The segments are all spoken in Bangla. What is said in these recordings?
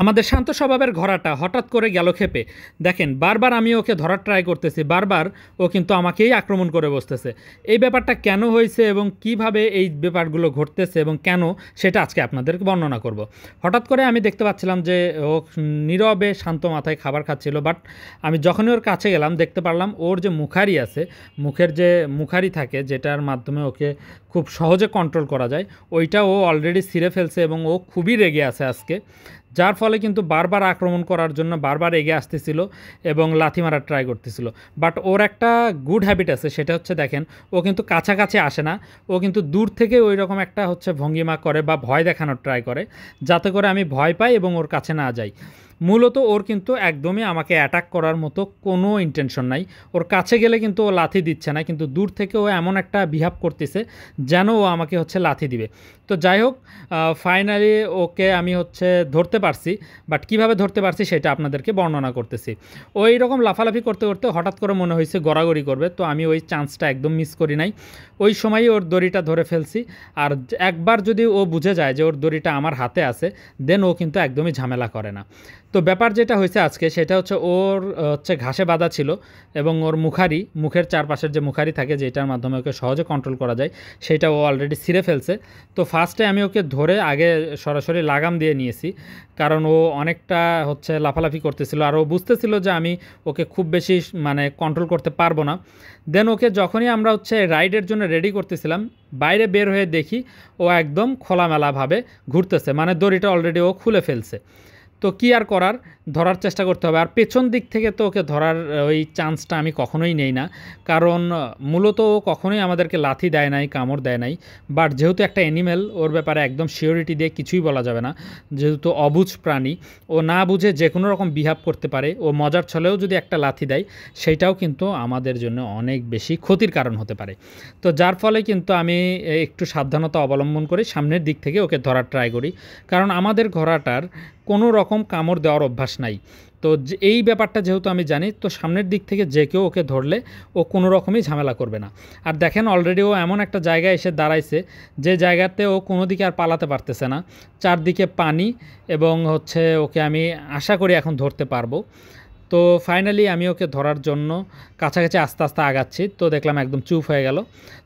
আমাদের শান্ত স্বভাবের ঘোড়াটা হঠাৎ করে গেল ক্ষেপে। দেখেন বারবার আমি ওকে ধরার ট্রাই করতেছি, বারবার ও কিন্তু আমাকেই আক্রমণ করে বসতেছে। এই ব্যাপারটা কেন হয়েছে এবং কিভাবে এই ব্যাপারগুলো ঘটতেছে এবং কেন, সেটা আজকে আপনাদেরকে বর্ণনা করব। হঠাৎ করে আমি দেখতে পাচ্ছিলাম যে ও নীরবে শান্ত মাথায় খাবার খাচ্ছিল, বাট আমি যখনই ওর কাছে গেলাম দেখতে পারলাম ওর যে মুখারি আছে, মুখের যে মুখারি থাকে যেটার মাধ্যমে ওকে খুব সহজে কন্ট্রোল করা যায়, ওইটা ও অলরেডি ছিঁড়ে ফেলছে এবং ও খুবই রেগে আছে আজকে। যার ফলে কিন্তু বারবার আক্রমণ করার জন্য বারবার এগিয়ে আসতেছিল এবং লাথি মারার ট্রাই করতেছিল। বাট ওর একটা গুড হ্যাবিট আছে, সেটা হচ্ছে দেখেন ও কিন্তু কাছাকাছি আসে না, ও কিন্তু দূর থেকে ওই রকম একটা হচ্ছে ভঙ্গিমা করে বা ভয় দেখানোর ট্রাই করে, যাতে করে আমি ভয় পাই এবং ওর কাছে না যাই। মূলত ওর কিন্তু একদমই আমাকে অ্যাটাক করার মতো কোনো ইন্টেনশন নাই। ওর কাছে গেলে কিন্তু ও লাথি দিচ্ছে না, কিন্তু দূর থেকে ও এমন একটা বিহেভ করতেছে যেন ও আমাকে হচ্ছে লাথি দিবে। তো যাই হোক, ফাইনালি ওকে আমি হচ্ছে ধরতে পারছি, বাট কীভাবে ধরতে পারছি সেটা আপনাদেরকে বর্ণনা করতেছি। ওই রকম লাফালাফি করতে করতে হঠাৎ করে মনে হয়েছে গড়াগড়ি করবে, তো আমি ওই চান্সটা একদম মিস করি নাই। ওই সময়ই ওর দড়িটা ধরে ফেলছি। আর একবার যদি ও বুঝে যায় যে ওর দড়িটা আমার হাতে আছে, দেন ও কিন্তু একদমই ঝামেলা করে না। তো ব্যাপার যেটা হয়েছে আজকে সেটা হচ্ছে ওর হচ্ছে ঘাসে বাঁধা ছিল এবং ওর মুখের চারপাশের যে মুখারি থাকে যেটার মাধ্যমে ওকে সহজে কন্ট্রোল করা যায়, সেটা ও অলরেডি ছিঁড়ে ফেলছে। তো ফার্স্টে আমি ওকে ধরে আগে সরাসরি লাগাম দিয়ে নিয়েছি, কারণ ও অনেকটা হচ্ছে লাফালাফি করতেছিল আর ও বুঝতেছিল যে আমি ওকে খুব বেশি মানে কন্ট্রোল করতে পারবো না। দেন ওকে যখনই আমরা হচ্ছে রাইডের জন্য রেডি করতেছিলাম, বাইরে বের হয়ে দেখি ও একদম খোলামেলাভাবে ঘুরতেছে, মানে দড়িটা অলরেডি ও খুলে ফেলছে। তো কী আর করার, ধরার চেষ্টা করতে হবে। আর পেছন দিক থেকে তো ওকে ধরার ওই চান্সটা আমি কখনোই নেই না, কারণ মূলত ও কখনোই আমাদেরকে লাথি দেয় নাই, কামড় দেয় নাই। বাট যেহেতু একটা অ্যানিমেল, ওর ব্যাপারে একদম শিওরিটি দিয়ে কিছুই বলা যাবে না। যেহেতু অবুঝ প্রাণী, ও না বুঝে যে কোনো রকম বিহেভ করতে পারে। ও মজার ছলেও যদি একটা লাথি দেয়, সেইটাও কিন্তু আমাদের জন্য অনেক বেশি ক্ষতির কারণ হতে পারে। তো যার ফলে কিন্তু আমি একটু সাবধানতা অবলম্বন করে সামনের দিক থেকে ওকে ধরার ট্রাই করি, কারণ আমাদের ঘোড়াটার কোনো রকম কামড় দেওয়ার অভ্যাস নাই। তো এই ব্যাপারটা যেহেতু আমি জানি, তো সামনের দিক থেকে যে কেউ ওকে ধরলে ও কোনো রকমই ঝামেলা করবে না। আর দেখেন অলরেডি ও এমন একটা জায়গায় এসে দাঁড়াইছে যে জায়গাতে ও কোনো দিকে আর পালাতে পারতেছে না, চারদিকে পানি, এবং হচ্ছে ওকে আমি আশা করি এখন ধরতে পারবো। তো ফাইনালি আমি ওকে ধরার জন্য কাছাকাছি আস্তে আস্তে আগাচ্ছি, তো দেখলাম একদম চুপ হয়ে গেল।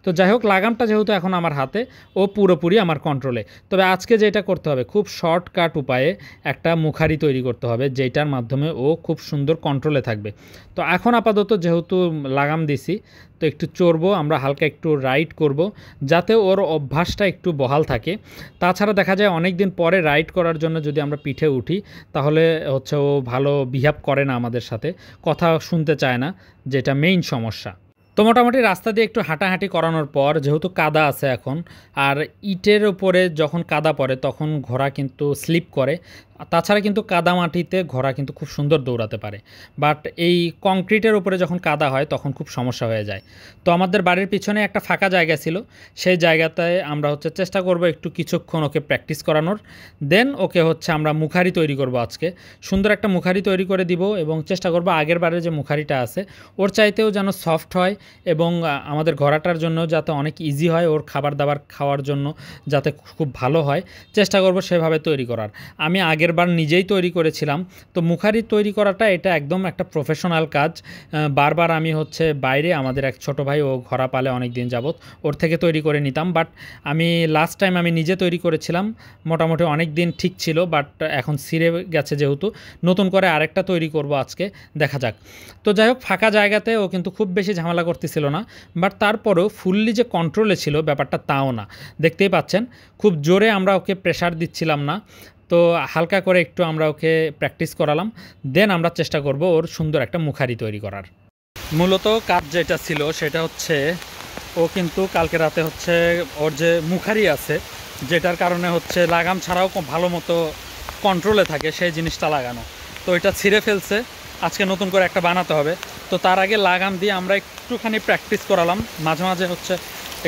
তো যাই হোক, লাগামটা যেহেতু এখন আমার হাতে, ও পুরোপুরি আমার কন্ট্রোলে। তবে আজকে যেটা করতে হবে, খুব শর্টকাট উপায়ে একটা মুখারি তৈরি করতে হবে, যেটার মাধ্যমে ও খুব সুন্দর কন্ট্রোলে থাকবে। তো এখন আপাতত যেহেতু লাগাম দিছি, তো একটু চড়বো আমরা, হালকা একটু রাইড করব, যাতে ওর অভ্যাসটা একটু বহাল থাকে। তাছাড়া দেখা যায় অনেক দিন পরে রাইড করার জন্য যদি আমরা পিঠে উঠি, তাহলে হচ্ছে ও ভালো বিহেভ করে না আমাদের সাথে, কথা শুনতে চায় না, যেটা মেইন সমস্যা। তো মোটামুটি রাস্তা দিয়ে একটু হাঁটাহাঁটি করানোর পর, যেহেতু কাদা আছে এখন, আর ইটের উপরে যখন কাদা পড়ে তখন ঘোড়া কিন্তু স্লিপ করে। তাছাড়া কিন্তু কাদা মাটিতে ঘোড়া কিন্তু খুব সুন্দর দৌড়াতে পারে, বাট এই কংক্রিটের উপরে যখন কাদা হয় তখন খুব সমস্যা হয়ে যায়। তো আমাদের বাড়ির পিছনে একটা ফাঁকা জায়গা ছিল, সেই জায়গাতে আমরা হচ্ছে চেষ্টা করব একটু কিছুক্ষণ ওকে প্র্যাকটিস করানোর। দেন ওকে হচ্ছে আমরা মুখারি তৈরি করব আজকে, সুন্দর একটা মুখারি তৈরি করে দিব, এবং চেষ্টা করব আগের বারের যে মুখারিটা আছে ওর চাইতেও যেন সফট হয়, এবং আমাদের ঘোড়াটার জন্য যাতে অনেক ইজি হয়, ওর খাবার দাবার খাওয়ার জন্য যাতে খুব ভালো হয়, চেষ্টা করব সেভাবে তৈরি করার। আমি আগের বার নিজেই তৈরি করেছিলাম। তো মুখারি তৈরি করাটা এটা একদম একটা প্রফেশনাল কাজ। বারবার আমি হচ্ছে বাইরে, আমাদের এক ছোট ভাই ও ঘোড়া পালে অনেক দিন যাবত, ওর থেকে তৈরি করে নিতাম। বাট আমি লাস্ট টাইম আমি নিজে তৈরি করেছিলাম, মোটামুটি অনেক দিন ঠিক ছিল, বাট এখন ছিঁড়ে গেছে, যেহেতু নতুন করে আরেকটা তৈরি করব আজকে, দেখা যাক। তো যাই হোক, ফাঁকা জায়গাতে ও কিন্তু খুব বেশি ঝামেলা করতেছিল না, বাট তারপরেও ফুললি যে কন্ট্রোলে ছিল ব্যাপারটা তাও না। দেখতেই পাচ্ছেন খুব জোরে আমরা ওকে প্রেশার দিচ্ছিলাম না, তো হালকা করে একটু আমরা ওকে প্র্যাকটিস করালাম। দেন আমরা চেষ্টা করব ওর সুন্দর একটা মুখারি তৈরি করার। মূলত কাজ যেটা ছিল সেটা হচ্ছে, ও কিন্তু কালকে রাতে হচ্ছে ওর যে মুখারি আছে, যেটার কারণে হচ্ছে লাগাম ছাড়াও ভালো মতো কন্ট্রোলে থাকে, সেই জিনিসটা লাগানো, তো এটা ছিঁড়ে ফেলছে। আজকে নতুন করে একটা বানাতে হবে। তো তার আগে লাগাম দিয়ে আমরা একটুখানি প্র্যাকটিস করালাম, মাঝে মাঝে হচ্ছে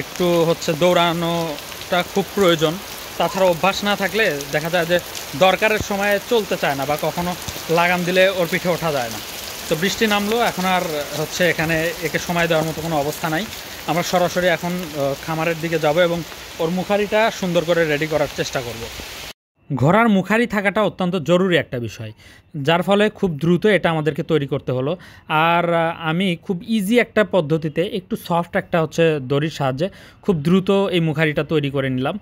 একটু হচ্ছে দৌড়ানোটা খুব প্রয়োজন। তাছাড়া অভ্যাস না থাকলে দেখা যায় যে দরকারের সময়ে চলতে চায় না, বা কখনো লাগাম দিলে ওর পিঠে ওঠা যায় না। তো বৃষ্টি নামলো, এখন আর হচ্ছে এখানে একে সময় দেওয়ার মতো কোনো অবস্থা নাই। আমরা সরাসরি এখন খামারের দিকে যাব এবং ওর মুখারিটা সুন্দর করে রেডি করার চেষ্টা করব। ঘোড়ার মুখারি থাকাটা অত্যন্ত জরুরি একটা বিষয়, যার ফলে খুব দ্রুত এটা আমাদেরকে তৈরি করতে হলো। আর আমি খুব ইজি একটা পদ্ধতিতে একটু সফট একটা হচ্ছে দড়ির সাহায্যে খুব দ্রুত এই মুখারিটা তৈরি করে নিলাম।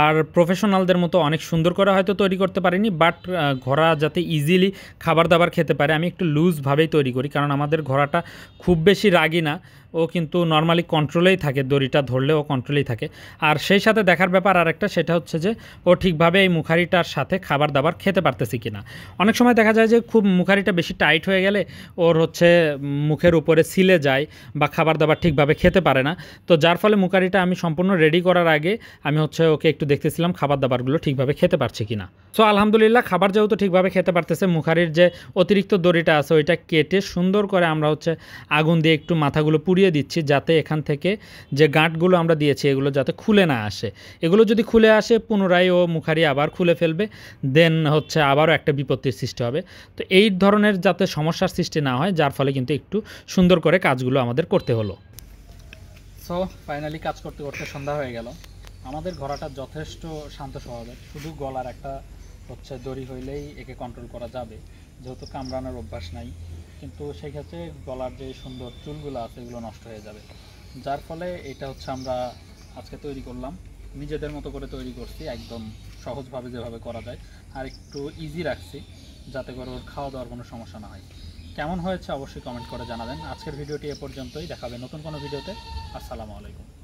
আর প্রফেশনালদের মতো অনেক সুন্দর করে হয়তো তৈরি করতে পারিনি, বাট ঘোড়া যাতে ইজিলি খাবার দাবার খেতে পারে আমি একটু লুজভাবেই তৈরি করি, কারণ আমাদের ঘোড়াটা খুব বেশি রাগী না, ও কিন্তু নর্মালি কন্ট্রোলেই থাকে, দড়িটা ধরলে ও কন্ট্রোলেই থাকে। আর সেই সাথে দেখার ব্যাপার আরেকটা, সেটা হচ্ছে যে ও ঠিকভাবে এই মুখারিটার সাথে খাবার দাবার খেতে পারতেছি কিনা। অনেক সময় দেখা যায় যে খুব মুখারিটা বেশি টাইট হয়ে গেলে ওর হচ্ছে মুখের উপরে ছিলে যায় বা খাবার দাবার ঠিকভাবে খেতে পারে না। তো যার ফলে মুখারিটা আমি সম্পূর্ণ রেডি করার আগে আমি হচ্ছে ওকে একটু দেখতেছিলাম খাবার দাবারগুলো ঠিকভাবে খেতে পারছে কিনা। সো আলহামদুলিল্লাহ খাবার যেহেতু ঠিকভাবে খেতে পারতেছে, মুখারির যে অতিরিক্ত দড়িটা আছে ওইটা কেটে সুন্দর করে আমরা হচ্ছে আগুন দিয়ে একটু মাথাগুলো পুড়িয়ে দিচ্ছি, যাতে এখান থেকে যে গাঁটগুলো আমরা দিয়েছি এগুলো যাতে খুলে না আসে। এগুলো যদি খুলে আসে পুনরায় ও মুখারি আবার খুলে ফেলবে, দেন হচ্ছে আবারও একটা বিপত্তির সৃষ্টি হবে। তো এই ধরনের যাতে সমস্যার সৃষ্টি না হয়, যার ফলে কিন্তু একটু সুন্দর করে কাজগুলো আমাদের করতে হলো। সো ফাইনালি কাজ করতে করতে সন্ধ্যা হয়ে গেল। আমাদের ঘোড়াটা যথেষ্ট শান্ত স্বভাবের, শুধু গলার একটা হচ্ছে দড়ি হইলেই একে কন্ট্রোল করা যাবে, যেহেতু কামড়ানোর অভ্যাস নাই। কিন্তু সেই ক্ষেত্রে গলার যে সুন্দর চুলগুলো আছে এগুলো নষ্ট হয়ে যাবে, যার ফলে এটা হচ্ছে আমরা আজকে তৈরি করলাম, নিজেদের মতো করে তৈরি করছি, একদম সহজভাবে যেভাবে করা যায়, আর একটু ইজি রাখছি যাতে করে ওর খাওয়া দাওয়ার কোনো সমস্যা না হয়। কেমন হয়েছে অবশ্যই কমেন্ট করে জানাবেন। আজকের ভিডিওটি এ পর্যন্তই, দেখাবে নতুন কোনো ভিডিওতে। আসসালামু আলাইকুম।